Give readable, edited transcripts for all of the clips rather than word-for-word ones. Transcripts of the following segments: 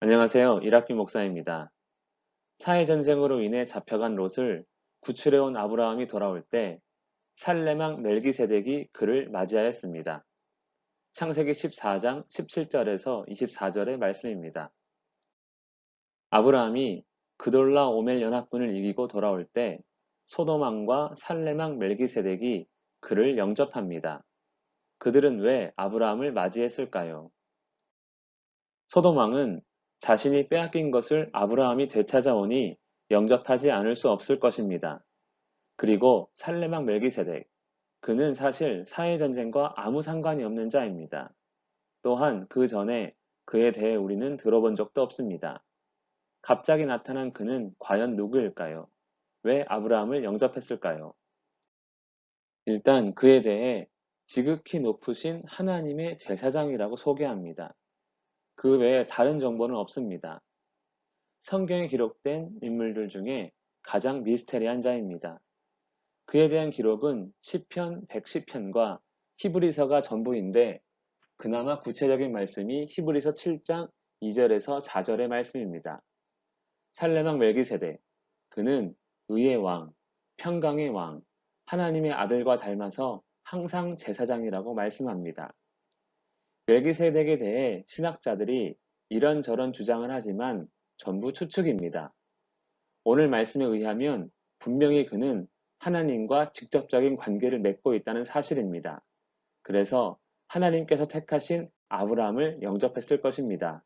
안녕하세요. 이학규 목사입니다. 사해전쟁으로 인해 잡혀간 롯을 구출해온 아브라함이 돌아올 때 살레망 멜기세덱이 그를 맞이하였습니다. 창세기 14장 17절에서 24절의 말씀입니다. 아브라함이 그돌라 오멜 연합군을 이기고 돌아올 때 소돔왕과 살레망 멜기세덱이 그를 영접합니다. 그들은 왜 아브라함을 맞이했을까요? 소돔왕은 자신이 빼앗긴 것을 아브라함이 되찾아오니 영접하지 않을 수 없을 것입니다. 그리고 살레망 멜기세덱, 그는 사실 사해전쟁과 아무 상관이 없는 자입니다. 또한 그 전에 그에 대해 우리는 들어본 적도 없습니다. 갑자기 나타난 그는 과연 누구일까요? 왜 아브라함을 영접했을까요? 일단 그에 대해 지극히 높으신 하나님의 제사장이라고 소개합니다. 그 외에 다른 정보는 없습니다. 성경에 기록된 인물들 중에 가장 미스테리한 자입니다. 그에 대한 기록은 시편 110편과 히브리서가 전부인데 그나마 구체적인 말씀이 히브리서 7장 2절에서 4절의 말씀입니다. 살레망 멜기세덱, 그는 의의 왕, 평강의 왕, 하나님의 아들과 닮아서 항상 제사장이라고 말씀합니다. 멜기세덱에 대해 신학자들이 이런저런 주장을 하지만 전부 추측입니다. 오늘 말씀에 의하면 분명히 그는 하나님과 직접적인 관계를 맺고 있다는 사실입니다. 그래서 하나님께서 택하신 아브라함을 영접했을 것입니다.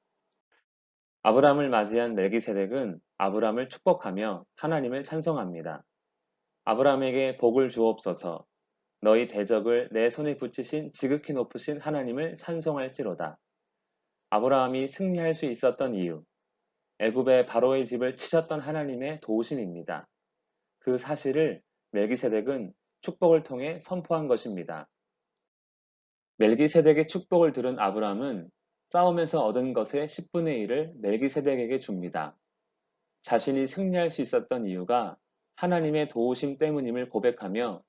아브라함을 맞이한 멜기세덱은 아브라함을 축복하며 하나님을 찬송합니다. 아브라함에게 복을 주옵소서. 너희 대적을 내 손에 붙이신 지극히 높으신 하나님을 찬송할지로다. 아브라함이 승리할 수 있었던 이유, 애굽의 바로의 집을 치셨던 하나님의 도우심입니다. 그 사실을 멜기세덱은 축복을 통해 선포한 것입니다. 멜기세덱의 축복을 들은 아브라함은 싸움에서 얻은 것의 10분의 1을 멜기세덱에게 줍니다. 자신이 승리할 수 있었던 이유가 하나님의 도우심 때문임을 고백하며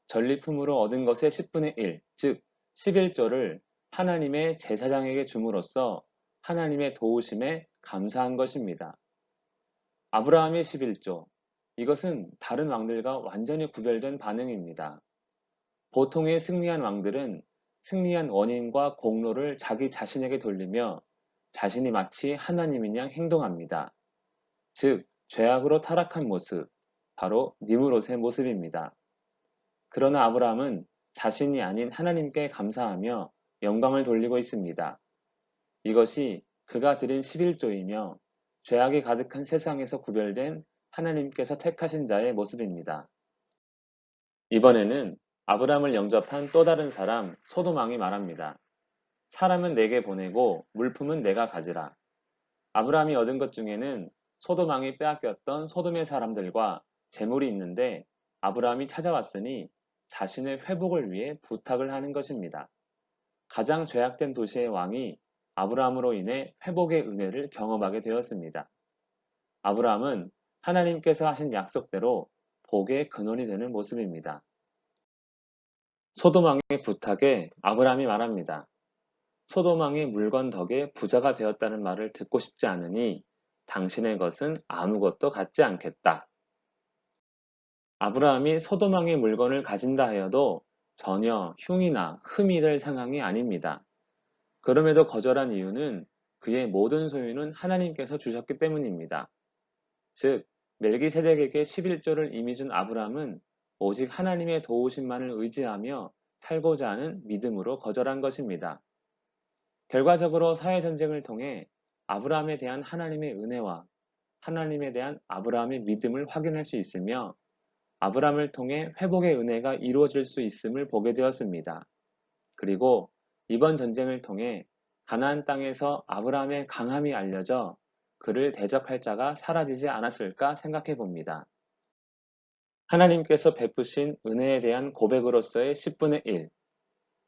전리품으로 얻은 것의 10분의 1, 즉 11조를 하나님의 제사장에게 줌으로써 하나님의 도우심에 감사한 것입니다. 아브라함의 11조, 이것은 다른 왕들과 완전히 구별된 반응입니다. 보통의 승리한 왕들은 승리한 원인과 공로를 자기 자신에게 돌리며 자신이 마치 하나님인 양 행동합니다. 즉, 죄악으로 타락한 모습, 바로 니므롯의 모습입니다. 그러나 아브라함은 자신이 아닌 하나님께 감사하며 영광을 돌리고 있습니다. 이것이 그가 드린 11조이며 죄악이 가득한 세상에서 구별된 하나님께서 택하신 자의 모습입니다. 이번에는 아브라함을 영접한 또 다른 사람 소돔왕이 말합니다. 사람은 내게 보내고 물품은 내가 가지라. 아브라함이 얻은 것 중에는 소돔왕이 빼앗겼던 소돔의 사람들과 재물이 있는데 아브라함이 찾아왔으니 자신의 회복을 위해 부탁을 하는 것입니다. 가장 죄악된 도시의 왕이 아브라함으로 인해 회복의 은혜를 경험하게 되었습니다. 아브라함은 하나님께서 하신 약속대로 복의 근원이 되는 모습입니다. 소돔왕의 부탁에 아브라함이 말합니다. 소돔왕의 물건 덕에 부자가 되었다는 말을 듣고 싶지 않으니 당신의 것은 아무것도 갖지 않겠다. 아브라함이 소돔왕의 물건을 가진다 하여도 전혀 흉이나 흠이 될 상황이 아닙니다. 그럼에도 거절한 이유는 그의 모든 소유는 하나님께서 주셨기 때문입니다. 즉, 멜기세덱에게 11조를 이미 준 아브라함은 오직 하나님의 도우심만을 의지하며 살고자 하는 믿음으로 거절한 것입니다. 결과적으로 사회전쟁을 통해 아브라함에 대한 하나님의 은혜와 하나님에 대한 아브라함의 믿음을 확인할 수 있으며 아브라함을 통해 회복의 은혜가 이루어질 수 있음을 보게 되었습니다. 그리고 이번 전쟁을 통해 가나안 땅에서 아브라함의 강함이 알려져 그를 대적할 자가 사라지지 않았을까 생각해 봅니다. 하나님께서 베푸신 은혜에 대한 고백으로서의 10분의 1,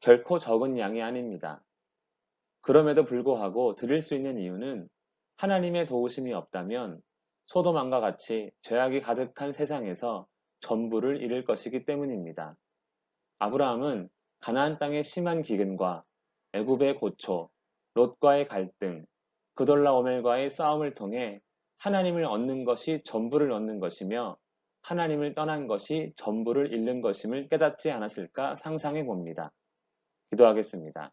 결코 적은 양이 아닙니다. 그럼에도 불구하고 드릴 수 있는 이유는 하나님의 도우심이 없다면 소돔왕과 같이 죄악이 가득한 세상에서 전부를 잃을 것이기 때문입니다. 아브라함은 가나안 땅의 심한 기근과 애굽의 고초, 롯과의 갈등, 그돌라오멜과의 싸움을 통해 하나님을 얻는 것이 전부를 얻는 것이며 하나님을 떠난 것이 전부를 잃는 것임을 깨닫지 않았을까 상상해 봅니다. 기도하겠습니다.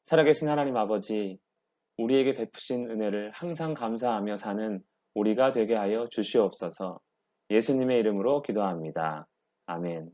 살아계신 하나님 아버지, 우리에게 베푸신 은혜를 항상 감사하며 사는 우리가 되게 하여 주시옵소서. 예수님의 이름으로 기도합니다. 아멘.